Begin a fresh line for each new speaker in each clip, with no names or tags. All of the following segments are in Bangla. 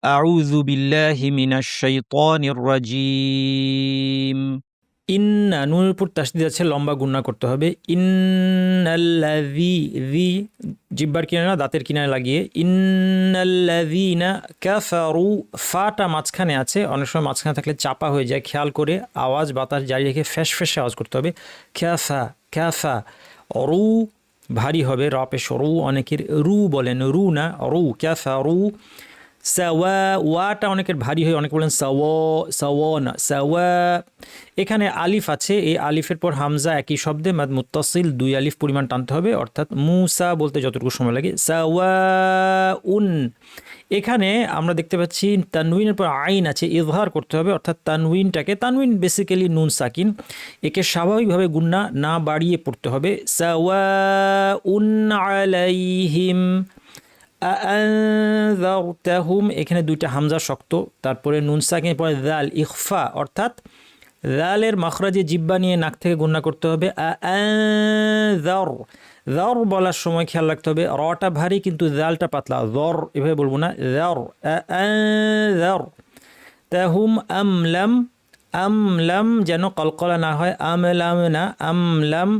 আউযু বিল্লাহি মিনাশ শাইতানির রাজীম। ইন্না নুনের উপর তাসদিদ আছে, লম্বা গুন্না করতে হবে। ইন্নাল্লাযী যী জিহ্বার কিনারে না দাঁতের কিনারে লাগিয়ে, ইন্নাল্লাযীনা কাফারু ফাটা মাঝখানে আছে, অনেক সময় মাঝখানে থাকলে চাপা হয়ে যায়, খেয়াল করে আওয়াজ বাতাস জারি রেখে ফ্যাস ফ্যাসে আওয়াজ করতে হবে। ক্যাফা ক্যাফা রু ভারী হবে, র পেশ রু, অনেকের রু বলেন, রু না রু, ক্যাফা রু। সাওয়া ওয়াটা অনেকের ভারী হয়, অনেকে বলেন সাওয়া সাওয়া না সাওয়া। এখানে আলিফ আছে, এই আলিফের পর হামজা একই শব্দে মাদ মুত্তাসিল 2 আলিফ পরিমাণ টানতে হবে, অর্থাৎ মুসা বলতে যতটুকু সময় লাগে। সাওয়া উন, এখানে আমরা দেখতে পাচ্ছি তানউইনের পর আইন আছে, ইজহার করতে হবে, অর্থাৎ তানউইনটাকে, তানউইন বেসিক্যালি নুন সাকিন, একে স্বাভাবিকভাবে গুন্না না বাড়িয়ে পড়তে হবে। সাওয়া উন আলাইহিম আনযারতাহুম, এখানে 2টা হামজা শক্ত, তারপরে নুন সাকিনের পরে যাল ইখফা, অর্থাৎ যালের মাখরাজে জিব্বা নিয়ে নাক থেকে গুন্না করতে হবে। আনযার যার বলার সময় খেয়াল রাখতে হবে রটা ভারী কিন্তু জালটা পাতলা, জর এভাবে বলবো না, যার আনযার তাহুম আমলাম, আমলাম যেন কলকলা না হয়, আমলাম না আমলাম।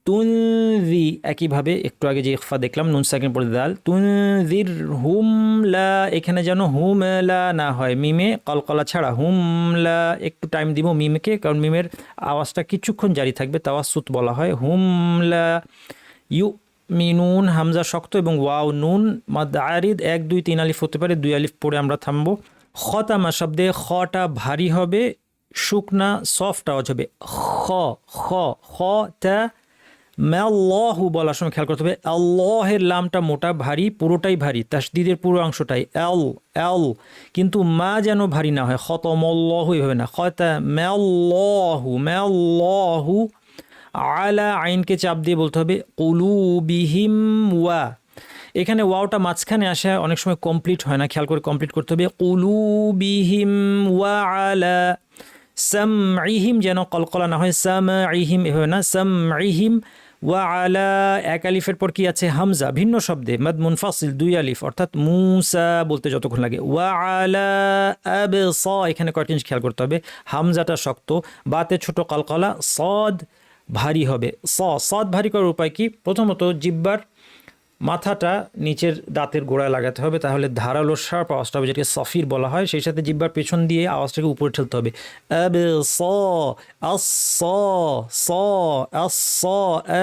তুনজি একইভাবে একটু আগে যে ইখফা দেখলাম নুন সাকিন পরে দাল, তুনজির হুমলা, এখানে যেন হুমলা না হয়, মিমে কলকলা ছাড়া, হুমলা একটু টাইম দিব মিমকে, কারণ মিমের আওয়াজটা কিছুক্ষণ জারি থাকবে, তাওয়াসুত বলা হয়। হুমলা ইউ মিনুন, হামজা শক্ত এবং ওয়াও নুন মাদ আরিদ 1 2 3 আলিফ হতে পারে, 2 আলিফ পরে আমরা থামবো। খতামা শব্দে খটা ভারী হবে, শুকনা সফট আওয়াজ হবে, খ খ খ তা মাল্লাহু বলার সময় খেয়াল করতে হবে আল্লাহের লামটা মোটা ভারী, পুরোটাই ভারী, তাসদিদের পুরো অংশটাই এল এল, কিন্তু মা যেন ভারী না হয়, খতমল্লাহু এভাবে না, খতা মাল্লাহু মাল্লাহু। আলা আইনকে চাপ দিয়ে বলতে হবে কুলুবিহিম ওয়া, এখানে ওয়াওটা মাঝখানে আসে, অনেক সময় কমপ্লিট হয় না, খেয়াল করে কমপ্লিট করতে হবে। কুলুবিহিম ওয়া আলা সামঈহিম, যেন কলকলা না হয়, সামঈহিম এভাবে না, সামঈহিম। ওয়া আলা এক আলিফের পর কি আছে হামজা, ভিন্ন শব্দে মাদ মুনফাসিল 2 আলিফ, অর্থাৎ মুসা বলতে যতক্ষণ লাগে। ওয়া আলা আবসা, এখানে কয়েকটা জিনিস খেয়াল করতে হবে, হামজাটা শক্ত, বাতে ছোট কলকলা, সদ ভারী হবে। সদ ভারী করার উপায় কি? প্রথমত জিহ্বার মাথাটা নিচের দাঁতের গোড়ায় লাগাতে হবে, তাহলে ধারালো শার্প আওয়াজটা হবে, যেটাকে সফির বলা হয়। সেই সাথে জিহ্বার পেছন দিয়ে আওয়াজটাকে উপরে ঠেলতে হবে, আব স আস স আস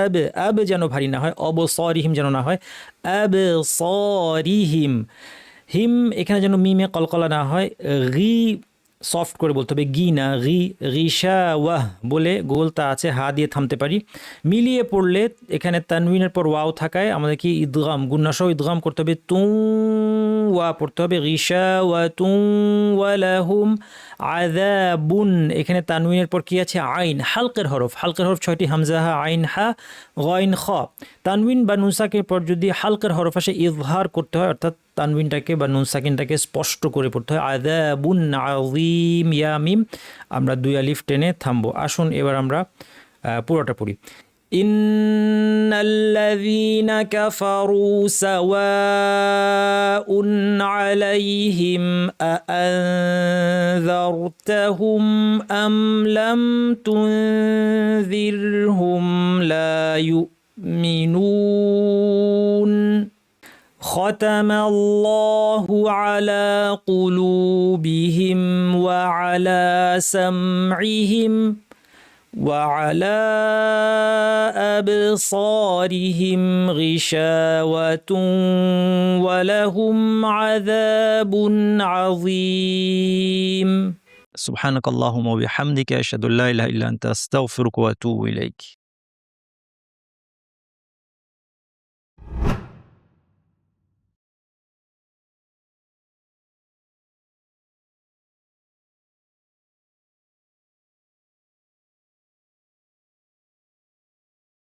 আব, আব যেন ভারী না হয়, অবসরিহিম যেন না হয়, আব সরিহিম। হিম এখানে যেন মিমে কলকলা না হয়, রি সফট করে বলতে হবে, গি না রি, রিশা ওয়াহ বলে গোলতা আছে, হা দিয়ে থামতে পারি। মিলিয়ে পড়লে এখানে তানউইনের পর ওয়াও থাকায় আমাদেরকে ইদগাম গুন্নাসহ ইদগাম করতে হবে, তু ওয়া পড়তে হবে, রিশা ওয়া তু ওয়ালাহুম আযাবুন, এখানে তানউইনের পর কি আছে আইন, হালকের হরফ, হালকের হরফ 6টি, হামজা হা আইন হা গইন খ। তানউইন বা নুন সাকিনের পর যদি হালকের হরফ আসে ইজহার করতে হয়, অর্থাৎ তানউইনটাকে বা নুন সাকিনটাকে স্পষ্ট করে পড়তে হয়, আযাবুন আযীম ইয়া মিম। আমরা 2 আলিফ টেনে থামবো। আসুন এবার আমরা পুরোটা পড়ি। ইন্নাল্লাযীনা কাফারু সাওয়াউন আলাইহিম আআনযারতাহুম আম লাম তুনযিরহুম লা ইউমিনুন। ختم الله على قلوبهم وعلى سمعهم وعلى أبصارهم غشاوة ولهم عذاب عظيم. سبحانك اللهم وبحمدك أشهد أن لا إله إلا أنت أستغفرك وأتوب إليك.